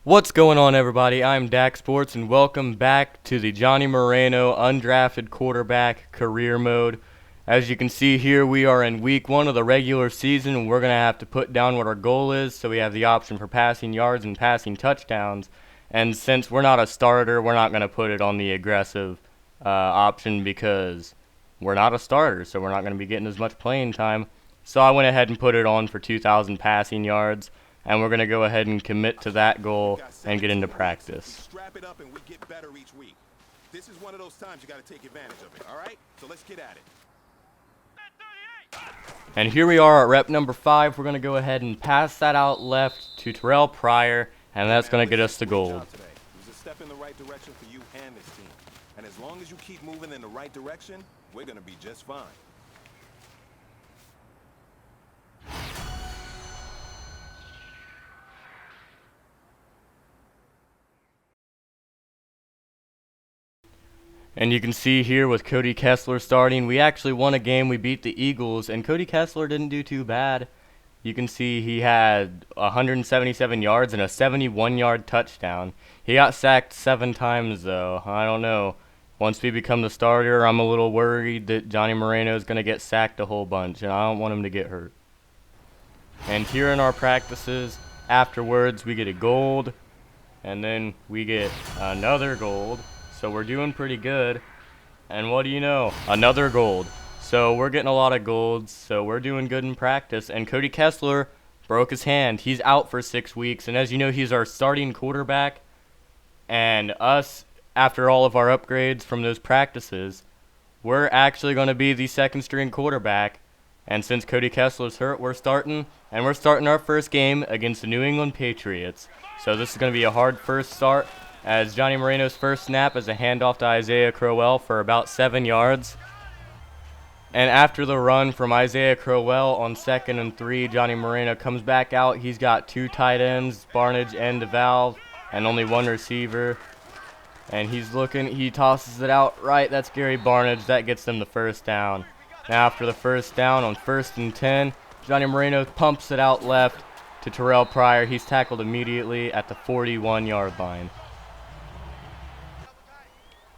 What's going on, everybody? I'm Dak Sports, and welcome back to the Johnny Moreno Undrafted Quarterback Career Mode. As you can see here, we are in week 1 of the regular season, and we're going to have to put down what our goal is, so we have the option for passing yards and passing touchdowns. And since we're not a starter, we're not going to put it on the aggressive option because we're not a starter, so we're not going to be getting as much playing time. So I went ahead and put it on for 2,000 passing yards. And we're going to go ahead and commit to that goal and get into practice. Strap it up and we get better each week. This is one of those times you got to take advantage of it, all right? So let's get at it. And here we are at rep number 5. We're going to go ahead and pass that out left to Terrell Pryor, and that's going to get us to gold. It was a step in the right direction for you and this team. And as long as you keep moving in the right direction, we're going to be just fine. And you can see here with Cody Kessler starting, we actually won a game. We beat the Eagles, and Cody Kessler didn't do too bad. You can see he had 177 yards and a 71-yard touchdown. He got sacked 7 times, though. I don't know. Once we become the starter, I'm a little worried that Johnny Moreno is going to get sacked a whole bunch, and I don't want him to get hurt. And here in our practices, afterwards, we get a gold, and then we get another gold. So we're doing pretty good. And what do you know? Another gold. So we're getting a lot of golds. So we're doing good in practice. And Cody Kessler broke his hand. He's out for 6 weeks. And as you know, he's our starting quarterback. And us, after all of our upgrades from those practices, we're actually going to be the second string quarterback. And since Cody Kessler's hurt, we're starting. And we're starting our first game against the New England Patriots. So this is going to be a hard first start, as Johnny Moreno's first snap is a handoff to Isaiah Crowell for about 7 yards. And after the run from Isaiah Crowell on 2nd and 3, Johnny Moreno comes back out. He's got 2 tight ends, Barnage and DeValve, and only 1 receiver. And he's looking, he tosses it out right. That's Gary Barnage. That gets them the first down. Now after the first down on 1st and 10, Johnny Moreno pumps it out left to Terrell Pryor. He's tackled immediately at the 41-yard line.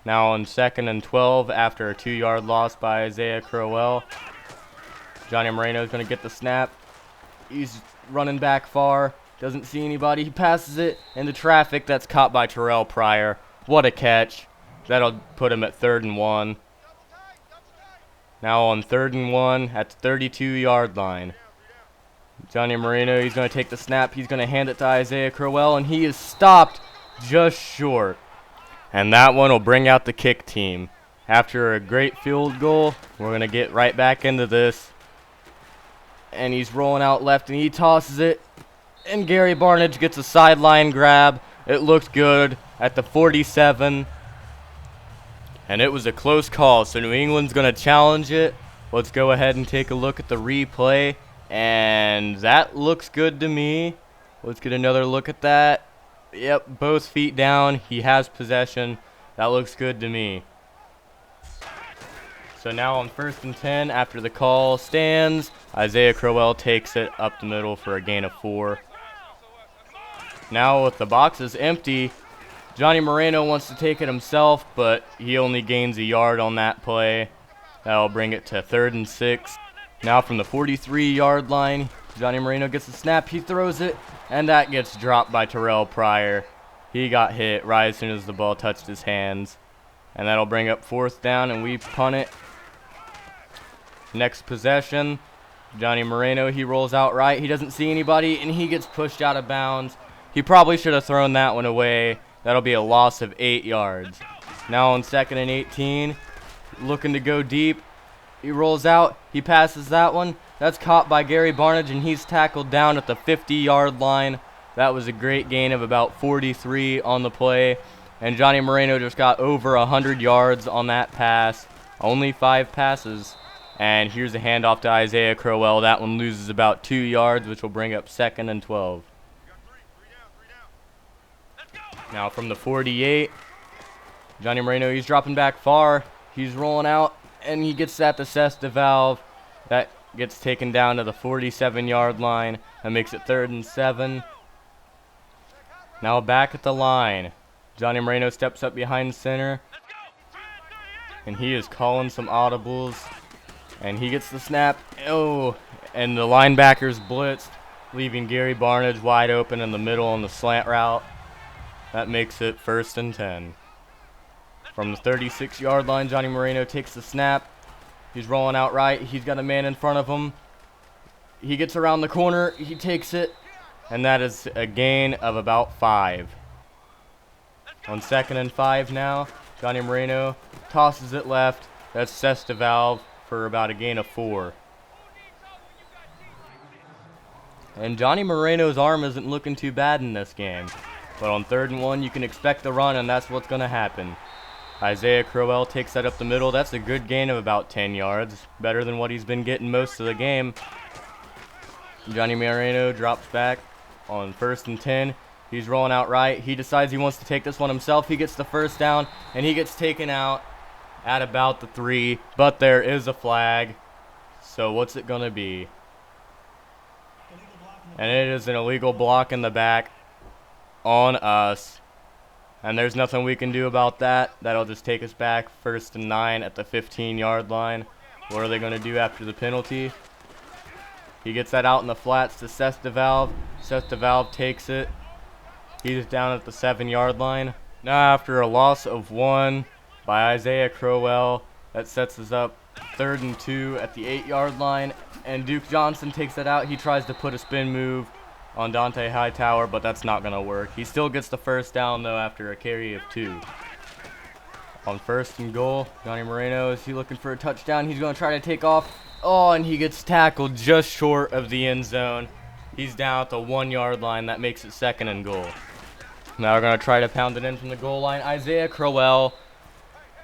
Now on 2nd and 12, after a 2-yard loss by Isaiah Crowell, Johnny Moreno is going to get the snap. He's running back far, doesn't see anybody. He passes it into traffic. That's caught by Terrell Pryor. What a catch. That'll put him at 3rd and 1. Now on 3rd and 1 at the 32-yard line. Johnny Moreno, he's going to take the snap. He's going to hand it to Isaiah Crowell, and he is stopped just short. And that one will bring out the kick team. After a great field goal, we're going to get right back into this. And he's rolling out left, and he tosses it. And Gary Barnage gets a sideline grab. It looked good at the 47. And it was a close call, so New England's going to challenge it. Let's go ahead and take a look at the replay. And that looks good to me. Let's get another look at that. Yep, both feet down. He has possession. That looks good to me. So now on 1st and 10, after the call stands, Isaiah Crowell takes it up the middle for a gain of 4. Now with the boxes empty, Johnny Moreno wants to take it himself, but he only gains a yard on that play. That'll bring it to 3rd and 6. Now from the 43-yard line, Johnny Moreno gets the snap. He throws it, and that gets dropped by Terrell Pryor. He got hit right as soon as the ball touched his hands. And that'll bring up 4th down, and we punt it. Next possession, Johnny Moreno, he rolls out right. He doesn't see anybody, and he gets pushed out of bounds. He probably should have thrown that one away. That'll be a loss of 8 yards. Now on 2nd and 18, looking to go deep. He rolls out. He passes that one. That's caught by Gary Barnage, and he's tackled down at the 50-yard line. That was a great gain of about 43 on the play. And Johnny Moreno just got over 100 yards on that pass. Only 5 passes. And here's a handoff to Isaiah Crowell. That one loses about 2 yards, which will bring up 2nd and 12. Now from the 48, Johnny Moreno, he's dropping back far. He's rolling out, and he gets at the Cesta valve. That gets taken down to the 47-yard line. That makes it 3rd and 7. Now back at the line. Johnny Moreno steps up behind center. And he is calling some audibles. And he gets the snap. Oh, and the linebackers blitzed, leaving Gary Barnage wide open in the middle on the slant route. That makes it 1st and 10. From the 36-yard line, Johnny Moreno takes the snap. He's rolling out right. He's got a man in front of him. He gets around the corner. He takes it. And that is a gain of about 5. On 2nd and 5 now, Johnny Moreno tosses it left. That's Sestevalve for about a gain of 4. And Johnny Moreno's arm isn't looking too bad in this game. But on 3rd and 1, you can expect the run, and that's what's going to happen. Isaiah Crowell takes that up the middle. That's a good gain of about 10 yards. Better than what he's been getting most of the game. Johnny Moreno drops back on 1st and 10. He's rolling out right. He decides he wants to take this one himself. He gets the 1st down, and he gets taken out at about the 3. But there is a flag. So what's it going to be? And it is an illegal block in the back on us. And there's nothing we can do about that. That'll just take us back 1st and 9 at the 15-yard line. What are they going to do after the penalty? He gets that out in the flats to Sestevalve. Sestevalve takes it. He's down at the 7-yard line. Now after a loss of 1 by Isaiah Crowell, that sets us up 3rd and 2 at the 8-yard line. And Duke Johnson takes that out. He tries to put a spin move on Dante Hightower, but that's not going to work. He still gets the 1st down, though, after a carry of 2. On 1st and goal, Johnny Moreno, is he looking for a touchdown? He's going to try to take off. Oh, and he gets tackled just short of the end zone. He's down at the 1-yard line. That makes it 2nd and goal. Now we're going to try to pound it in from the goal line. Isaiah Crowell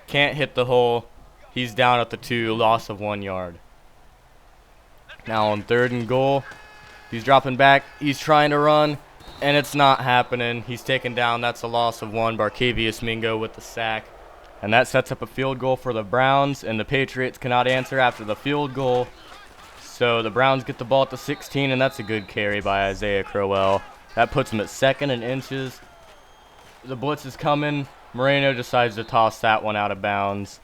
can't hit the hole. He's down at the 2, loss of 1 yard. Now on 3rd and goal, he's dropping back. He's trying to run, and it's not happening. He's taken down. That's a loss of 1. Barkevius Mingo with the sack. And that sets up a field goal for the Browns, and the Patriots cannot answer after the field goal. So the Browns get the ball at the 16, and that's a good carry by Isaiah Crowell. That puts him at 2nd and inches. The blitz is coming. Moreno decides to toss that one out of bounds.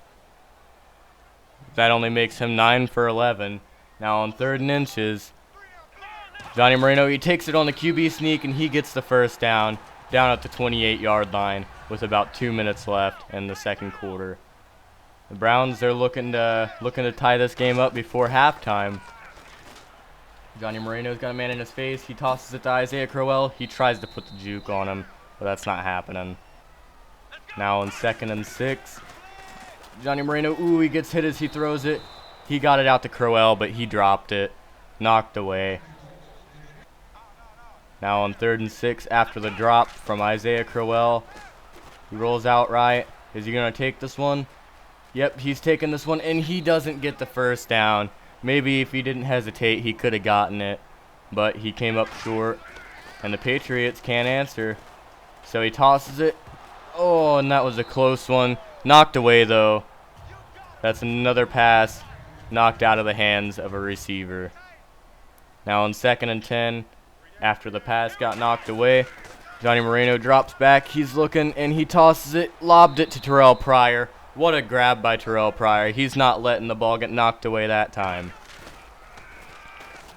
That only makes him 9 for 11. Now on 3rd and inches, Johnny Moreno, he takes it on the QB sneak, and he gets the 1st down at the 28-yard line with about 2 minutes left in the 2nd quarter. The Browns, they're looking to tie this game up before halftime. Johnny Moreno's got a man in his face. He tosses it to Isaiah Crowell. He tries to put the juke on him, but that's not happening. Now on 2nd and 6, Johnny Moreno, he gets hit as he throws it. He got it out to Crowell, but he dropped it, knocked away. Now on 3rd and 6, after the drop from Isaiah Crowell, he rolls out right. Is he going to take this one? Yep, he's taking this one, and he doesn't get the 1st down. Maybe if he didn't hesitate, he could have gotten it, but he came up short, and the Patriots can't answer. So he tosses it. Oh, and that was a close one. Knocked away, though. That's another pass knocked out of the hands of a receiver. Now on 2nd and 10, after the pass got knocked away, Johnny Moreno drops back. He's looking, and he tosses it, lobbed it to Terrell Pryor. What a grab by Terrell Pryor. He's not letting the ball get knocked away that time.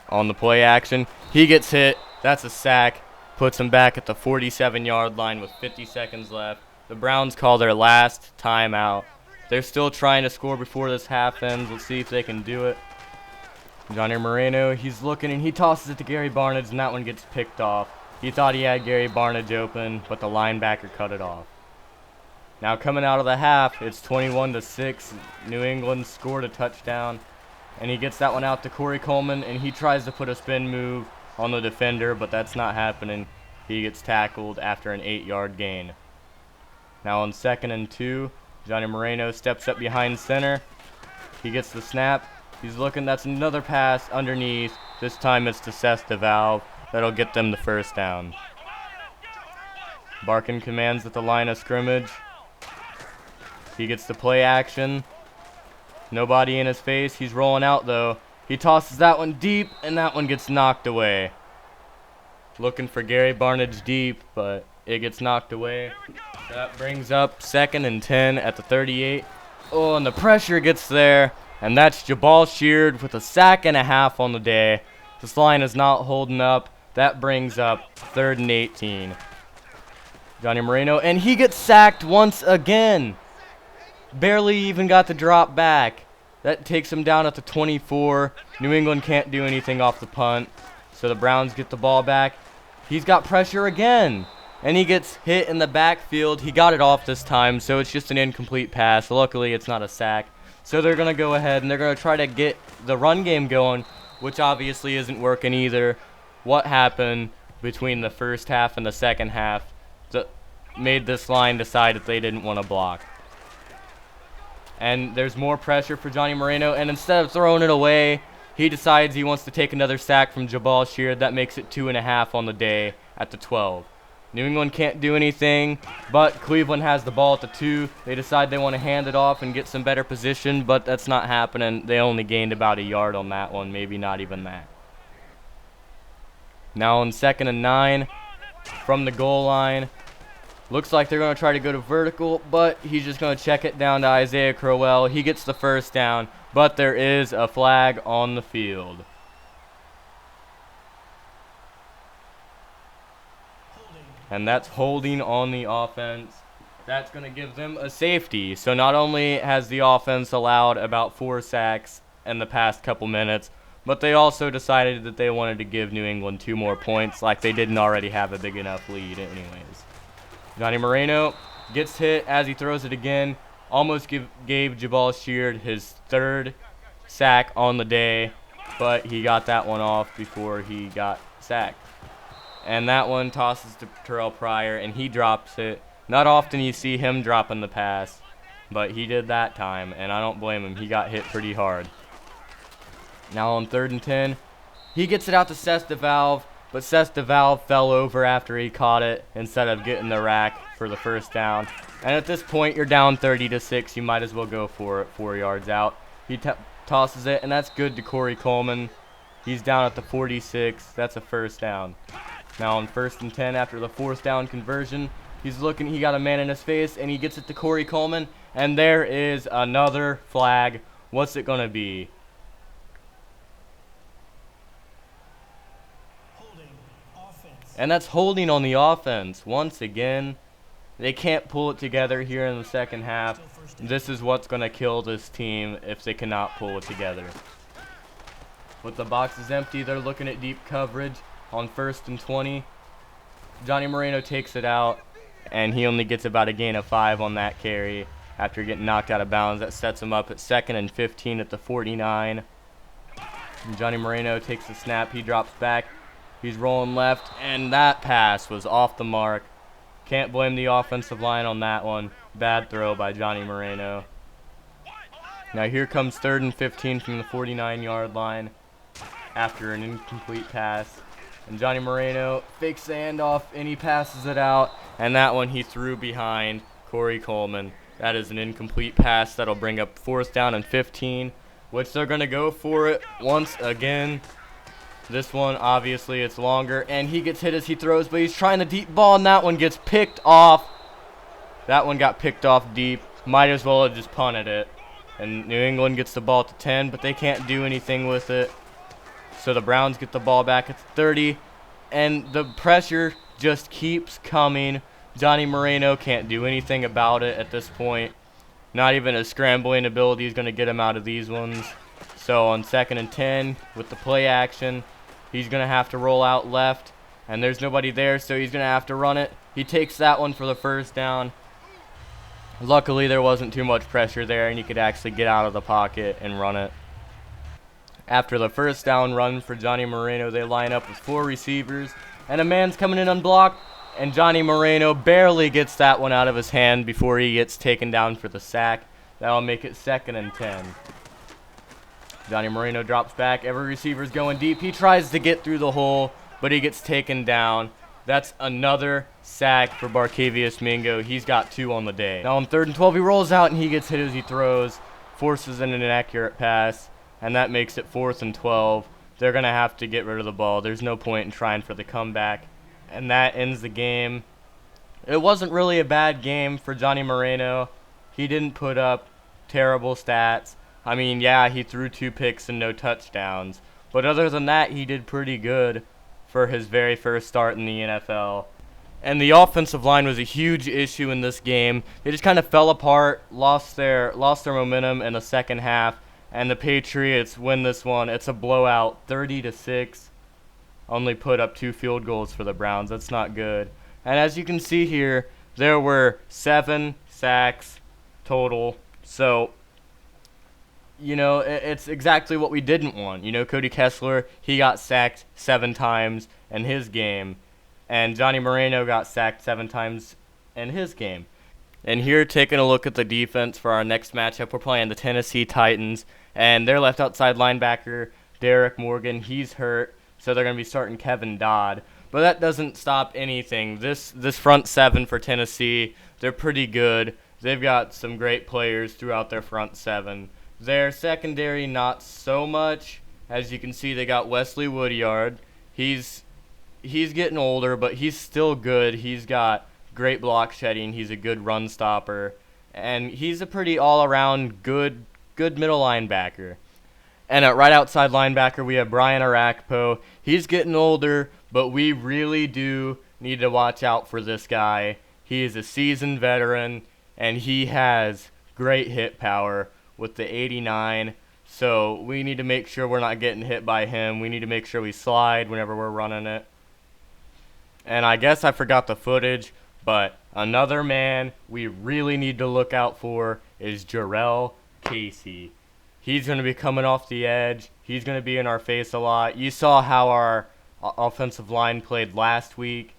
On the play action, he gets hit. That's a sack. Puts him back at the 47-yard line with 50 seconds left. The Browns call their last timeout. They're still trying to score before this half ends. Let's see if they can do it. Johnny Moreno, he's looking, and he tosses it to Gary Barnage, and that one gets picked off. He thought he had Gary Barnage open, but the linebacker cut it off. Now coming out of the half, it's 21-6. New England scored a touchdown, and he gets that one out to Corey Coleman, and he tries to put a spin move on the defender, but that's not happening. He gets tackled after an 8-yard gain. Now on 2nd and 2, Johnny Moreno steps up behind center. He gets the snap. He's looking. That's another pass underneath. This time it's to Sestevalve. That'll get them the 1st down. Barkin commands at the line of scrimmage. He gets the play action. Nobody in his face. He's rolling out, though. He tosses that one deep, and that one gets knocked away. looking for Gary Barnage deep, but it gets knocked away. That brings up 2nd and 10 at the 38. Oh, and the pressure gets there, and that's Jabal Sheard with a sack and a half on the day. This line is not holding up. That brings up 3rd and 18. Johnny Moreno, and he gets sacked once again. Barely even got the drop back. That takes him down at the 24. New England can't do anything off the punt, so the Browns get the ball back. He's got pressure again, and he gets hit in the backfield. He got it off this time, so it's just an incomplete pass. Luckily, it's not a sack. So they're going to go ahead, and they're going to try to get the run game going, which obviously isn't working either. What happened between the first half and the second half made this line decide that they didn't want to block. And there's more pressure for Johnny Moreno, and instead of throwing it away, he decides he wants to take another sack from Jabal Sheard. That makes it 2.5 on the day at the 12. New England can't do anything, but Cleveland has the ball at the 2. They decide they want to hand it off and get some better position, but that's not happening. They only gained about a yard on that one, maybe not even that. Now on 2nd and 9 from the goal line. Looks like they're going to try to go to vertical, but he's just going to check it down to Isaiah Crowell. He gets the first down, but there is a flag on the field. And that's holding on the offense. That's going to give them a safety. So not only has the offense allowed about 4 sacks in the past couple minutes, but they also decided that they wanted to give New England 2 more points, like they didn't already have a big enough lead anyways. Johnny Moreno gets hit as he throws it again. Almost gave Jabal Sheard his 3rd sack on the day, but he got that one off before he got sacked. And that one tosses to Terrell Pryor, and he drops it. Not often you see him dropping the pass, but he did that time, and I don't blame him. He got hit pretty hard. Now on 3rd and 10, he gets it out to Seth DeValve, but Seth DeValve fell over after he caught it instead of getting the rack for the first down. And at this point, you're down 30-6. You might as well go for it 4 yards out. He tosses it, and that's good to Corey Coleman. He's down at the 46. That's a first down. Now on 1st and 10 after the 4th down conversion, he's looking. He got a man in his face, and he gets it to Corey Coleman. And there is another flag. What's it going to be? And that's holding on the offense. Once again, they can't pull it together here in the second half. This is what's going to kill this team if they cannot pull it together. With the boxes empty, they're looking at deep coverage on 1st and 20. Johnny Moreno takes it out, and he only gets about a gain of 5 on that carry after getting knocked out of bounds. That sets him up at 2nd and 15 at the 49. And Johnny Moreno takes the snap. He drops back. He's rolling left, and that pass was off the mark. Can't blame the offensive line on that one. Bad throw by Johnny Moreno. Now here comes 3rd and 15 from the 49-yard line after an incomplete pass. And Johnny Moreno fakes the handoff, and he passes it out. And that one he threw behind Corey Coleman. That is an incomplete pass. That'll bring up 4th down and 15, which they're going to go for it once again. This one, obviously, it's longer, and he gets hit as he throws, but he's trying the deep ball, and that one gets picked off. That one got picked off deep. Might as well have just punted it. And New England gets the ball at the 10, but they can't do anything with it. So the Browns get the ball back at the 30, and the pressure just keeps coming. Johnny Moreno can't do anything about it at this point. Not even his scrambling ability is going to get him out of these ones. So on 2nd and 10, with the play action, he's going to have to roll out left, and there's nobody there, so he's going to have to run it. He takes that one for the first down. Luckily, there wasn't too much pressure there, and he could actually get out of the pocket and run it. After the first down run for Johnny Moreno, they line up with 4 receivers, and a man's coming in unblocked, and Johnny Moreno barely gets that one out of his hand before he gets taken down for the sack. That'll make it 2nd and 10. Johnny Moreno drops back. Every receiver's going deep. He tries to get through the hole, but he gets taken down. That's another sack for Barkevius Mingo. He's got 2 on the day. Now on 3rd and 12, he rolls out, and he gets hit as he throws, forces in an inaccurate pass, and that makes it 4th and 12. they're going to have to get rid of the ball. There's no point in trying for the comeback. And that ends the game. It wasn't really a bad game for Johnny Moreno. He didn't put up terrible stats. I mean, yeah, he threw 2 picks and no touchdowns. But other than that, he did pretty good for his very first start in the NFL. And the offensive line was a huge issue in this game. They just kind of fell apart, lost their momentum in the second half, and the Patriots win this one. It's a blowout, 30-6. Only put up 2 field goals for the Browns. That's not good. And as you can see here, there were 7 sacks total. So, you know, it's exactly what we didn't want. You know, Cody Kessler, he got sacked 7 times in his game. And Johnny Moreno got sacked 7 times in his game. And here, taking a look at the defense for our next matchup, we're playing the Tennessee Titans. And their left outside linebacker, Derek Morgan, he's hurt. So they're going to be starting Kevin Dodd. But that doesn't stop anything. This front 7 for Tennessee, they're pretty good. They've got some great players throughout their front 7. Their secondary, not so much. As you can see, they got Wesley Woodyard. He's getting older, but he's still good. He's got great block shedding. He's a good run stopper. And he's a pretty all-around good middle linebacker. And at right outside linebacker, we have Brian Arakpo. He's getting older, but we really do need to watch out for this guy. He is a seasoned veteran, and he has great hit power with the 89. So we need to make sure we're not getting hit by him. We need to make sure we slide whenever we're running it. And I guess I forgot the footage, but another man we really need to look out for is Jarrell Casey. He's going to be coming off the edge. He's going to be in our face a lot. You saw how our offensive line played last week.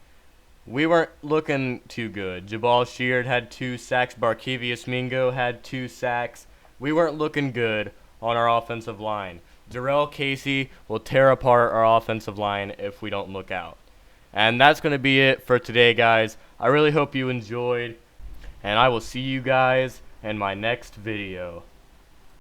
We weren't looking too good. Jabal Sheard had 2 sacks. Barkevius Mingo had 2 sacks. We weren't looking good on our offensive line. Jarrell Casey will tear apart our offensive line if we don't look out. And that's going to be it for today, guys. I really hope you enjoyed, and I will see you guys in my next video.